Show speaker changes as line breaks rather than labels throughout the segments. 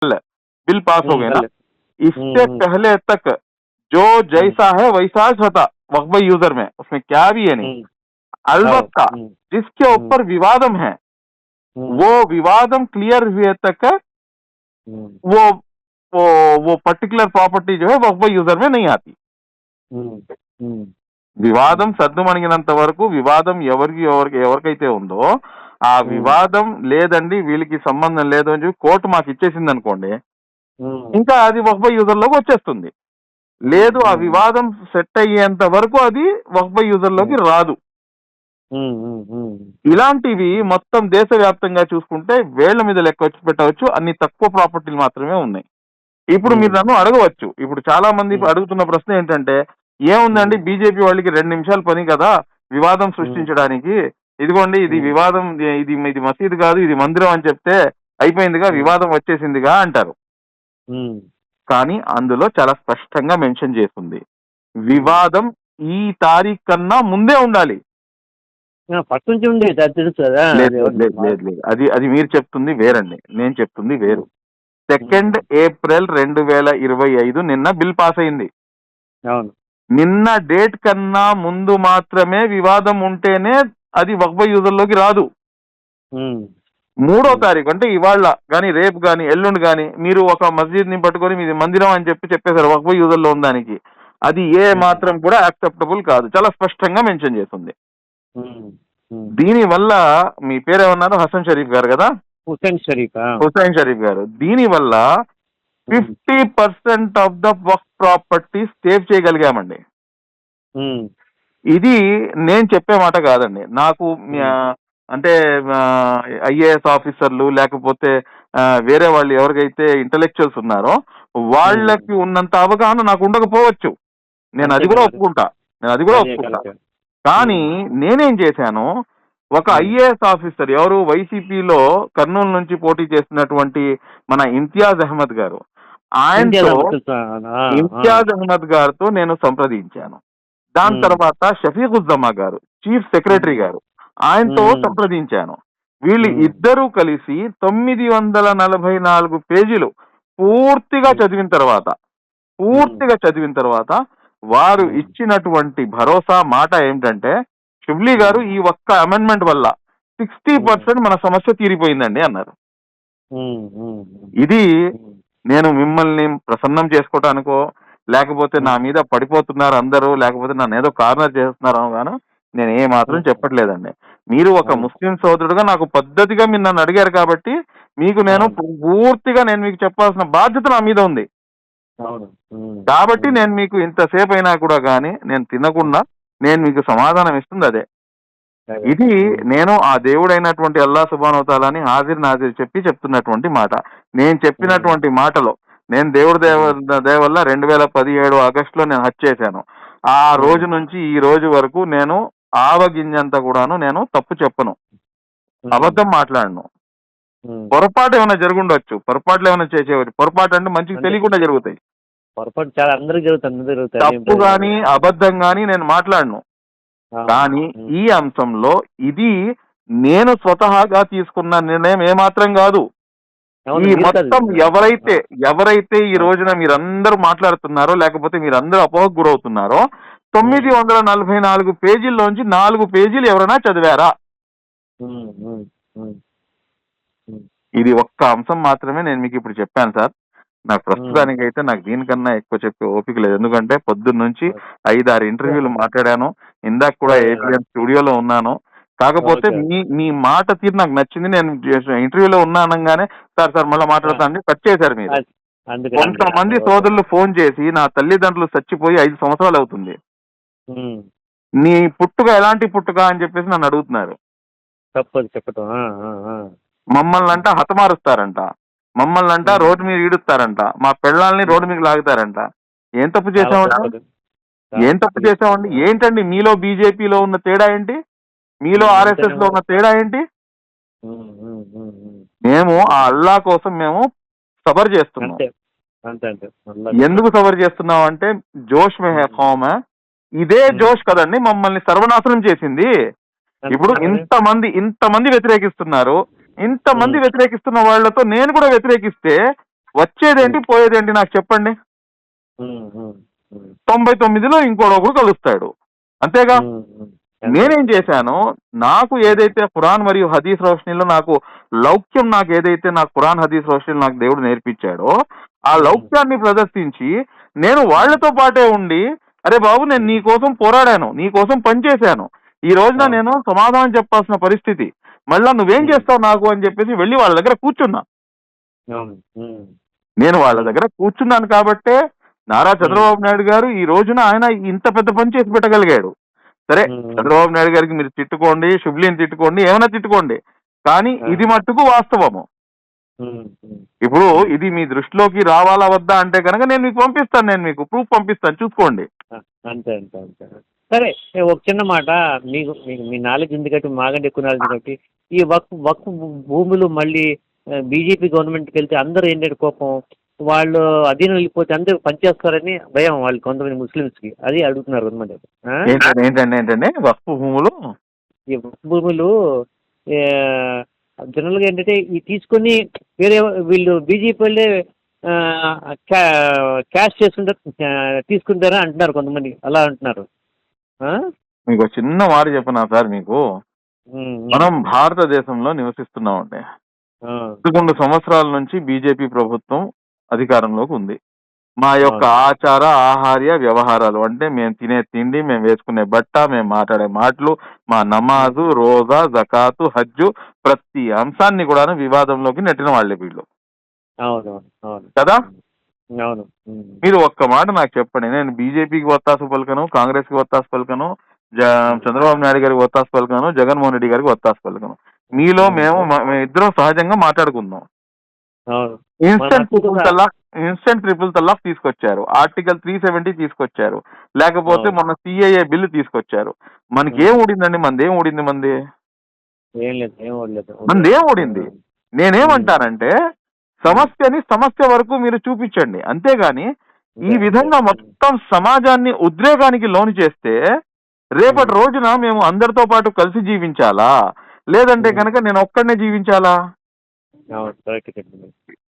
Bill pass हो गए ना,
गलत।
इससे पहले तक जो जैसा है वैसा ही था वक्फ यूजर में, उसमें क्या भी है नहीं। अलबत्ता जिसके ऊपर विवादम है वो विवादम क्लियर हुए तक वो वो पर्टिकुलर प्रॉपर्टी जो है वक्फ यूजर में नहीं आती। వివాదం సద్దుమణిగినంత వరకు వివాదం ఎవరికైతే ఉందో ఆ వివాదం లేదండి వీళ్ళకి సంబంధం లేదు అని చెప్పి కోర్టు మాకు ఇచ్చేసింది అనుకోండి, ఇంకా అది వక్ఫ్ యూజర్ లోకి వచ్చేస్తుంది. లేదు ఆ వివాదం సెట్ అయ్యేంత వరకు అది వక్ఫ్ యూజర్ లోకి రాదు. ఇలాంటివి మొత్తం దేశవ్యాప్తంగా చూసుకుంటే వేళ్ల మీద లెక్క వచ్చి పెట్టవచ్చు, అన్ని తక్కువ ప్రాపర్టీలు మాత్రమే ఉన్నాయి. ఇప్పుడు మీరు నన్ను అడగవచ్చు, ఇప్పుడు చాలా మంది అడుగుతున్న ప్రశ్న ఏంటంటే, ఏముందండి బీజేపీ వాళ్ళకి 2 నిమిషాలు పని కదా వివాదం సృష్టించడానికి, ఇదిగోండి ఇది వివాదం, ఇది మసీదు కాదు ఇది మందిరం అని చెప్తే అయిపోయిందిగా, వివాదం వచ్చేసిందిగా అంటారు. కానీ అందులో చాలా స్పష్టంగా మెన్షన్ చేస్తుంది, వివాదం ఈ తారీఖు కన్నా ముందే ఉండాలి. అది మీరు చెప్తుంది వేరండి, నేను చెప్తుంది వేరు. 2 ఏప్రిల్ 2025 నిన్న బిల్ పాస్ అయింది. నిన్న డేట్ కన్నా ముందు మాత్రమే వివాదం ఉంటేనే అది వక్ఫ్ యూజర్ లోకి రాదు. 3వ తారీఖు అంటే ఇవాళ గాని రేపు గాని ఎల్లుండి గాని మీరు ఒక మస్జిద్ ని పట్టుకొని మీది మందిరం అని చెప్పేశారు వక్ఫ్ యూజర్ లో ఉందానికి, అది ఏ మాత్రం కూడా యాక్సెప్టబుల్ కాదు, చాలా స్పష్టంగా మెన్షన్ చేస్తుంది. దీని వల్ల మీ పేరేమన్నారు, హసన్ షరీఫ్ గారు కదా, హుసైన్ షరీఫ్ గారు, దీని వల్ల 50% ఆఫ్ ద వక్ఫ్ ప్రాపర్టీ సేవ్ చేయగలిగామండి. ఇది నేను చెప్పే మాట కాదండి, నాకు అంటే ఐఏఎస్ ఆఫీసర్లు లేకపోతే వేరే వాళ్ళు ఎవరికైతే ఇంటలెక్చువల్స్ ఉన్నారో వాళ్ళకి ఉన్నంత అవగాహన నాకు ఉండకపోవచ్చు, నేను అది కూడా ఒప్పుకుంటా. కానీ నేనేం చేశాను, ఒక ఐఏఎస్ ఆఫీసర్ ఎవరు వైసీపీలో కర్నూలు నుంచి పోటీ చేస్తున్నటువంటి మన ఇంతియాజ్ అహ్మద్ గారు, ఇంతియాజ్ అహ్మద్ గారితో నేను సంప్రదించాను. దాని తర్వాత షఫీకుజ్జమా గారు చీఫ్ సెక్రటరీ గారు, ఆయనతో సంప్రదించాను. వీళ్ళు ఇద్దరూ కలిసి 944 పేజీలు పూర్తిగా చదివిన తర్వాత వారు ఇచ్చినటువంటి భరోసా మాట ఏమిటంటే, షుబ్లీ గారు ఈ ఒక్క అమెండ్మెంట్ వల్ల 60% మన సమస్య తీరిపోయిందండి అన్నారు. ఇది నేను మిమ్మల్ని ప్రసన్నం చేసుకోవటానికో లేకపోతే నా మీద పడిపోతున్నారు అందరూ లేకపోతే నన్ను ఏదో కార్నర్ చేస్తున్నారో గాను నేను ఏ మాత్రం చెప్పట్లేదండి. మీరు ఒక ముస్లిం సోదరుడుగా నాకు పద్ధతిగా మీరు నన్ను అడిగారు కాబట్టి మీకు నేను పూర్తిగా నేను మీకు చెప్పాల్సిన బాధ్యత నా మీద ఉంది. కాబట్టి నేను మీకు ఇంతసేపు అయినా కూడా కానీ నేను తినకుండా నేను మీకు సమాధానం ఇస్తుంది అదే. ఇది నేను ఆ దేవుడైనటువంటి అల్లా సుబ్హానహు వ తఆలాని హాజిర్ నాజిర్ చెప్తున్నటువంటి మాట. నేను చెప్పినటువంటి మాటలో నేను దేవుడి దయ వల్ల 2017 ఆగస్టులో నేను హజ్ చేశాను. ఆ రోజు నుంచి ఈ రోజు వరకు నేను ఆవగింజంతా కూడాను నేను తప్పు చెప్పను, అబద్ధం మాట్లాడను. పొరపాటు ఏమైనా జరుగుండొచ్చు, పొరపాట్లు ఏమైనా చేసేవారు, పొరపాటు అంటే మంచికి తెలియకుండా జరుగుతాయి, తప్పు గాని అబద్ధం గాని నేను మాట్లాడను. కానీ ఈ అంశంలో ఇది నేను స్వతహాగా తీసుకున్న నిర్ణయం ఏమాత్రం కాదు. ఈ మొత్తం ఎవరైతే ఈ రోజున మీరందరూ మాట్లాడుతున్నారో లేకపోతే మీరందరూ అపోహకు గురవుతున్నారో 944 పేజీల్లోంచి 4 పేజీలు ఎవరైనా చదివారా? ఇది ఒక్క అంశం మాత్రమే నేను మీకు ఇప్పుడు చెప్పాను సార్. నాకు ప్రస్తుతానికి అయితే నాకు దీనికన్నా ఎక్కువ చెప్పే ఓపిక లేదు, ఎందుకంటే పొద్దున్న నుంచి 5-6 ఇంటర్వ్యూలు మాట్లాడాను, ఇందాక కూడా ఏబిఎన్ స్టూడియోలో ఉన్నాను. కాకపోతే మీ మాట తీరు నాకు నచ్చింది, నేను ఇంటర్వ్యూలో ఉన్నానగానే సార్ మళ్ళీ మాట్లాడతానని కట్ చేశారు మీరు. కొంతమంది సోదరులు ఫోన్ చేసి నా తల్లిదండ్రులు చచ్చిపోయి 5 సంవత్సరాలు అవుతుంది, నీ పుట్టుక ఎలాంటి పుట్టుక అని చెప్పేసి నన్ను అడుగుతున్నారు. మమ్మల్ని అంట హతమారుస్తారంట, మమ్మల్ని అంట రోడ్డు మీద ఈడుస్తారంట, మా పిల్లల్ని రోడ్డు మీద లాగుతారంట. ఏం తప్పు చేసామండి? ఏంటండి మీలో బీజేపీలో ఉన్న తేడా ఏంటి, మీలో ఆర్ఎస్ఎస్ లో ఉన్న తేడా ఏంటి? మేము ఆ అల్లా కోసం మేము సబర్ చేస్తున్నాం. ఎందుకు సబర్ చేస్తున్నాం అంటే జోష్ మే హై ఖౌమ్, ఇదే జోష్ కదండి మమ్మల్ని సర్వనాశనం చేసింది. ఇప్పుడు ఇంతమంది వ్యతిరేకిస్తున్నారు, ఇంతమంది వ్యతిరేకిస్తున్న వాళ్లతో నేను కూడా వ్యతిరేకిస్తే వచ్చేదేంటి పోయేదేంటి నాకు చెప్పండి. 99లో ఇంకోడు ఒకడు కలుస్తాడు, అంతేగా. నేనేం చేశాను, నాకు ఏదైతే ఖురాన్ మరియు హదీస్ రోషనీలో నాకు లౌక్యం, నాకు ఏదైతే నాకు ఖురాన్ హదీస్ రోషనీలో నాకు దేవుడు నేర్పించాడో ఆ లౌక్యాన్ని ప్రదర్శించి నేను వాళ్లతో పాటే ఉండి, అరే బాబు నేను నీ కోసం పోరాడాను, నీ కోసం పనిచేశాను, ఈ రోజున నేను సమాధానం చెప్పాల్సిన పరిస్థితి, మళ్ళా నువ్వేం చేస్తావు నాకు అని చెప్పేసి వెళ్ళి వాళ్ళ దగ్గర కూర్చున్నా. నేను వాళ్ళ దగ్గర కూర్చున్నాను కాబట్టే నారా చంద్రబాబు నాయుడు గారు ఈ రోజున ఆయన ఇంత పెద్ద పని చేసి పెట్టగలిగాడు. సరే, చంద్రబాబు నాయుడు గారికి మీరు తిట్టుకోండి, శుభ్లీని తిట్టుకోండి, ఏమైనా తిట్టుకోండి, కానీ ఇది మట్టుకు వాస్తవము. ఇప్పుడు ఇది మీ దృష్టిలోకి రావాలా వద్దా అంటే కనుక నేను మీకు పంపిస్తాను, నేను మీకు ప్రూఫ్ పంపిస్తాను, చూసుకోండి.
అంతే అంతే అంతే. సరే, ఒక చిన్న మాట, మీకు మీకు మీ నాలెడ్జ్ ఉంది కాబట్టి, మాకంటే ఎక్కువ నాలెడ్జ్ కాబట్టి, ఈ వక్ఫ్ భూములు మళ్ళీ బీజేపీ గవర్నమెంట్కి వెళ్తే అందరూ ఏంటంటే కోపం, వాళ్ళు అధీనం వెళ్ళిపోతే అందరూ పనిచేస్తారని భయం వాళ్ళు కొంతమంది ముస్లిమ్స్కి, అది అడుగుతున్నారు అనమాట.
ఏంటంటే వక్ఫ్ భూములు,
ఈ వక్ఫ్ భూములు జనరల్గా ఏంటంటే ఈ తీసుకొని వేరే వీళ్ళు బీజేపీ వాళ్ళే క్యాష్ చేసుకుంటారు, తీసుకుంటారా అంటున్నారు కొంతమంది, అలా అంటున్నారు.
మీకు చిన్న మాట చెప్పనా సార్, మీకు మనం భారతదేశంలో నివసిస్తున్నామండి. 11 సంవత్సరాల నుంచి బీజేపీ ప్రభుత్వం అధికారంలోకి ఉంది. మా యొక్క ఆచార ఆహార్య వ్యవహారాలు అంటే మేము తినే తిండి, మేము వేసుకునే బట్ట, మేము మాట్లాడే మాటలు, మా నమాజు, రోజా, జకాతు, హజ్జు, ప్రతి అంశాన్ని కూడా వివాదంలోకి నెట్టిన వాళ్ళే వీళ్ళు కదా. మీరు ఒక్క మాట నాకు చెప్పండి, నేను బీజేపీకి ఒత్తాసు పలకను, కాంగ్రెస్ కి ఒత్తాసు పలకను, చంద్రబాబు నాయుడు గారికి ఒత్తాసు పలకను, జగన్మోహన్ రెడ్డి గారికి ఒత్తాసు పలకను. మీలో మేము ఇద్దరం సహజంగా మాట్లాడుకుందాం. ఇన్స్టెంట్ ట్రిపుల్ తలాక్ తీసుకొచ్చారు, ఆర్టికల్ 370 తీసుకొచ్చారు, లేకపోతే మొన్న సిఏఏ బిల్లు తీసుకొచ్చారు. మనకి ఏం ఊడిందండి? మనదేం ఊడింది? మనదేం ఊడింది? నేనేమంటానంటే సమస్య వరకు మీరు చూపించండి, అంతేగాని ఈ విధంగా మొత్తం సమాజాన్ని ఉద్రేకానికి లోను చేస్తే రేపటి రోజున మేము అందరితో పాటు కలిసి జీవించాలా, లేదంటే కనుక నేను ఒక్కడనే జీవించాలా?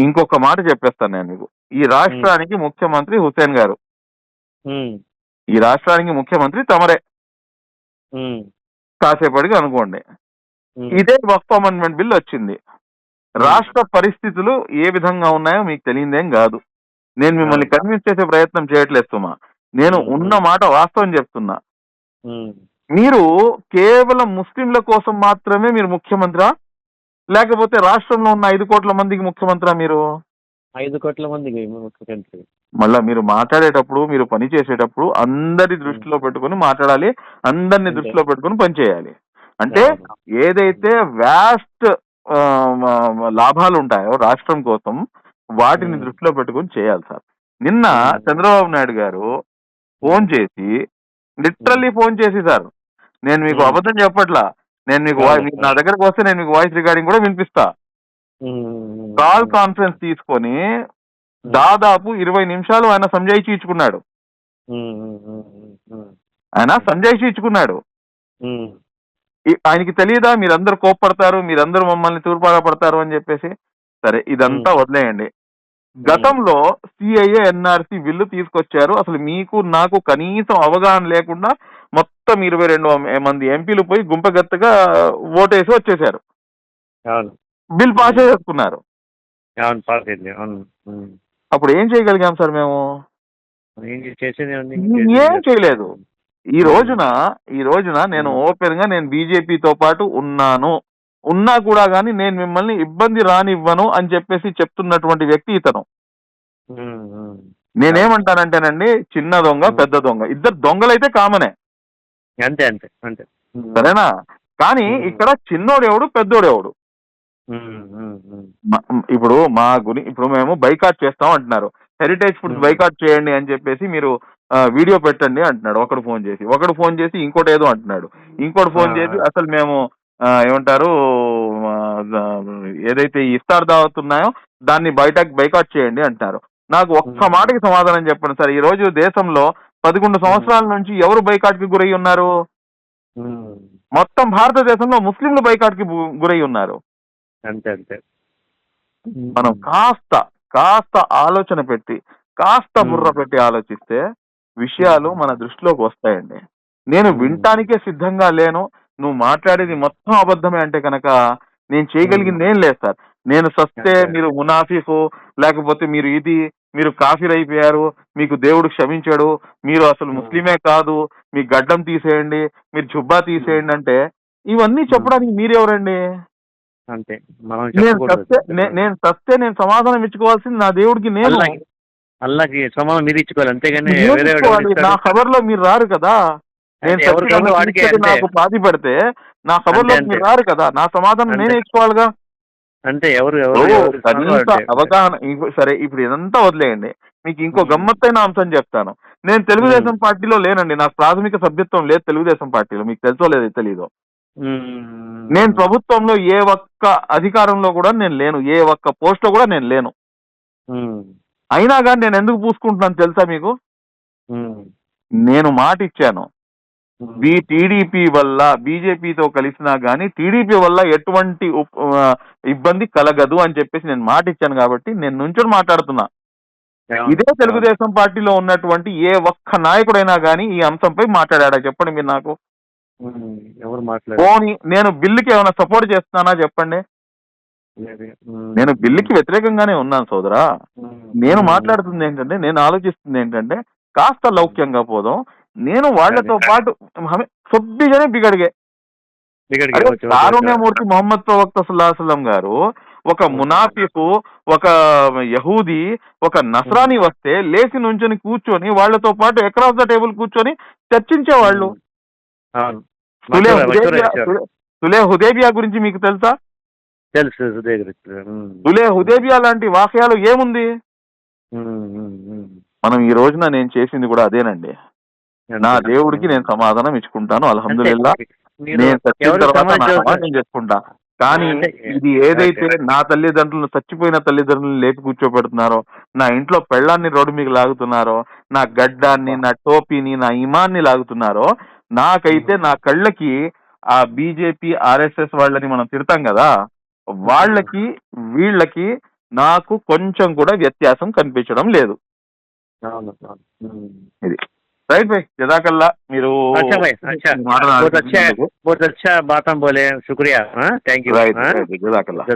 ఇంకొక మాట చెప్పేస్తాను నేను మీకు, ఈ రాష్ట్రానికి ముఖ్యమంత్రి హుస్సేన్ గారు, ఈ రాష్ట్రానికి ముఖ్యమంత్రి తమరే కాసేపటికి అనుకోండి. ఇదే వక్ఫ్ అమెండ్మెంట్ బిల్ వచ్చింది. రాష్ట్ర పరిస్థితులు ఏ విధంగా ఉన్నాయో మీకు తెలియదేం కాదు. నేను మిమ్మల్ని కన్విన్స్ చేసే ప్రయత్నం చేయట్లేదు సుమా, నేను ఉన్న మాట వాస్తవం చెప్తున్నా. మీరు కేవలం ముస్లింల కోసం మాత్రమే మీరు ముఖ్యమంత్రి, లేకపోతే రాష్ట్రంలో ఉన్న 5 కోట్ల మందికి ముఖ్యమంత్రి? మీరు
5 కోట్ల మందికి ముఖ్యమంత్రి.
మళ్ళా మీరు మాట్లాడేటప్పుడు, మీరు పని చేసేటప్పుడు అందరి దృష్టిలో పెట్టుకుని మాట్లాడాలి, అందరిని దృష్టిలో పెట్టుకుని పని చేయాలి. అంటే ఏదైతే వ్యాస్ట్ లాభాలు ఉంటాయో రాష్ట్రం కోసం, వాటిని దృష్టిలో పెట్టుకుని చేయాలి సార్. నిన్న చంద్రబాబు నాయుడు గారు ఫోన్ చేసి, లిటరల్లీ ఫోన్ చేసి, సార్ నేను మీకు అబద్ధం చెప్పట్లా, నేను మీకు నా దగ్గరకు వస్తే నేను మీకు వాయిస్ రికార్డింగ్ కూడా వినిపిస్తా, కాల్ కాన్ఫరెన్స్ తీసుకొని దాదాపు 20 నిమిషాలు ఆయన సంజాయిషి ఇచ్చుకున్నాడు. ఆయనకి తెలియదా మీరందరూ కోప్పడతారు, మీరందరూ మమ్మల్ని తూర్పారపడతారు అని చెప్పేసి? సరే, ఇదంతా వదిలేయండి. గతంలో సిఐఏ ఎన్ఆర్సి బిల్లు తీసుకొచ్చారు, అసలు మీకు నాకు కనీసం అవగాహన లేకుండా మొత్తం 22 మంది ఎంపీలు పోయి గుంపగత్తగా ఓటేసి వచ్చేసారు, బిల్ పాస్ చేసుకున్నారు. అప్పుడు ఏం చేయగలిగాం సార్ మేము? ఏం చేయలేదు. ఈ రోజున నేను ఓపెన్ గా నేను బీజేపీతో పాటు ఉన్నా కూడా గానీ నేను మిమ్మల్ని ఇబ్బంది రానివ్వను అని చెప్పేసి చెప్తున్నటువంటి వ్యక్తి ఇతను. నేనేమంటానంటేనండి, చిన్న దొంగ పెద్ద దొంగ ఇద్దరు దొంగలైతే కామనే,
అంతే అంతే అంతే,
సరేనా? కానీ ఇక్కడ చిన్నోడెవడు పెద్దోడెవడు? ఇప్పుడు ఇప్పుడు మేము బైకాట్ చేస్తాం అంటున్నారు, హెరిటేజ్ ఫుడ్స్ బైకాట్ చేయండి అని చెప్పేసి మీరు వీడియో పెట్టండి అంటున్నాడు ఒకడు ఫోన్ చేసి ఇంకోటి ఏదో అంటున్నాడు, ఇంకోటి ఫోన్ చేసి అసలు మేము ఏమంటారు ఏదైతే ఇఫ్తార్ దావత్ ఉన్నాయో దాన్ని బైకాట్ చేయండి అంటున్నారు. నాకు ఒక్క మాటకి సమాధానం చెప్పండి సార్, ఈ రోజు దేశంలో 11 సంవత్సరాల నుంచి ఎవరు బైకాట్ కి గురై ఉన్నారు? మొత్తం భారతదేశంలో ముస్లింలు బైకాట్ కి గురై ఉన్నారు.
అంతే అంతే.
మనం కాస్త ఆలోచన పెట్టి కాస్త బుర్ర పెట్టి ఆలోచిస్తే విషయాలు మన దృష్టిలోకి వస్తాయండి. నేను వినటానికే సిద్ధంగా లేను, నువ్వు మాట్లాడేది మొత్తం అబద్ధమే అంటే కనుక నేను చేయగలిగింది ఏం లేదు సార్. నేను సస్తే మీరు మునాఫికు, లేకపోతే మీరు కాఫీర్ అయిపోయారు, మీకు దేవుడు క్షమించాడు, మీరు అసలు ముస్లిమే కాదు, మీ గడ్డం తీసేయండి, మీరు జుబ్బా తీసేయండి అంటే ఇవన్నీ చెప్పడానికి మీరెవరండి?
అంతే మనం
నేను సస్తే నేను సమాధానం ఇచ్చుకోవాల్సింది నా దేవుడికి నేను.
అల్లాకి సమాధానం మీరు ఇచ్చుకోవాలి, అంతేగాని
నా ఖబర్లో మీరు రారు కదా. నేను నాకు బాధ పెడితే నా ఖబర్లో మీరు రారు కదా, నా సమాధానం నేనే ఇచ్చుకోవాలిగా.
అంటే ఎవరు
కనీస అవగాహన. సరే ఇప్పుడు ఇదంతా వదిలేయండి, మీకు ఇంకో గమ్మత్తైన అంశం చెప్తాను. నేను తెలుగుదేశం పార్టీలో లేనండి, నాకు ప్రాథమిక సభ్యత్వం లేదు తెలుగుదేశం పార్టీలో, మీకు తెలుసో లేదో తెలీదు. నేను ప్రభుత్వంలో ఏ ఒక్క అధికారంలో కూడా నేను లేను, ఏ ఒక్క పోస్ట్ లో కూడా నేను లేను. అయినా కానీ నేను ఎందుకు పూసుకుంటున్నాను తెలుసా మీకు? నేను మాట ఇచ్చాను, టీడీపీ వల్ల బీజేపీతో కలిసినా గానీ టీడీపీ వల్ల ఎటువంటి ఇబ్బంది కలగదు అని చెప్పేసి నేను మాట ఇచ్చాను కాబట్టి నేను నుంచొని మాట్లాడుతున్నా. ఇదే తెలుగుదేశం పార్టీలో ఉన్నటువంటి ఏ ఒక్క నాయకుడైనా గానీ ఈ అంశంపై మాట్లాడా చెప్పండి మీరు నాకు? పోనీ నేను బిల్లుకి ఏమైనా సపోర్ట్ చేస్తున్నానా చెప్పండి? నేను బిల్లుకి వ్యతిరేకంగానే ఉన్నాను సోదరా. నేను మాట్లాడుతుంది ఏంటంటే, నేను ఆలోచిస్తుంది ఏంటంటే కాస్త లౌక్యంగా పోదాం. నేను వాళ్లతో పాటు కొద్దిగానే బిగడిగే కారుణ్యమూర్తి మొహమ్మద్ ప్రవక్త సల్లల్లాహు అలైహి వసల్లం గారు ఒక మునాఫికు, ఒక యహూది, ఒక నస్రానీ వస్తే లేచి నుంచొని కూర్చొని వాళ్లతో పాటు అక్రాస్ ద టేబుల్ కూర్చొని చర్చించేవాళ్ళు. సులే హుదైబియా గురించి మీకు తెలుసా?
తెలుసు.
సులే హుదైబియా లాంటి వాక్యాలు ఏముంది? మనం ఈ రోజున నేను చేసింది కూడా అదేనండి. నా దేవుడికి నేను సమాధానం ఇచ్చుకుంటాను, అల్హమ్దులిల్లా. నేను చచ్చిన తర్వాత నా సమాధానం చేసుకుంటా. కానీ ఇది ఏదైతే నా తల్లిదండ్రులను, చచ్చిపోయిన తల్లిదండ్రులను లేపి కూర్చోబెడుతున్నారో, నా ఇంట్లో పెళ్ళాన్ని రోడ్డు మీకు లాగుతున్నారో, నా గడ్డాన్ని, నా టోపీని, నా ఇమాన్ని లాగుతున్నారో, నాకైతే నా కళ్ళకి ఆ బీజేపీ ఆర్ఎస్ఎస్ వాళ్ళని మనం తిడతాం కదా, వాళ్ళకి వీళ్ళకి నాకు కొంచెం కూడా వ్యత్యాసం కనిపించడం లేదు. ఇది రైట్ భాయ్, జజాకల్లా. మీరు
बहुत अच्छा बात हम बोले, शुक्रिया, थैंक यू,
जज़ाकल्लाह।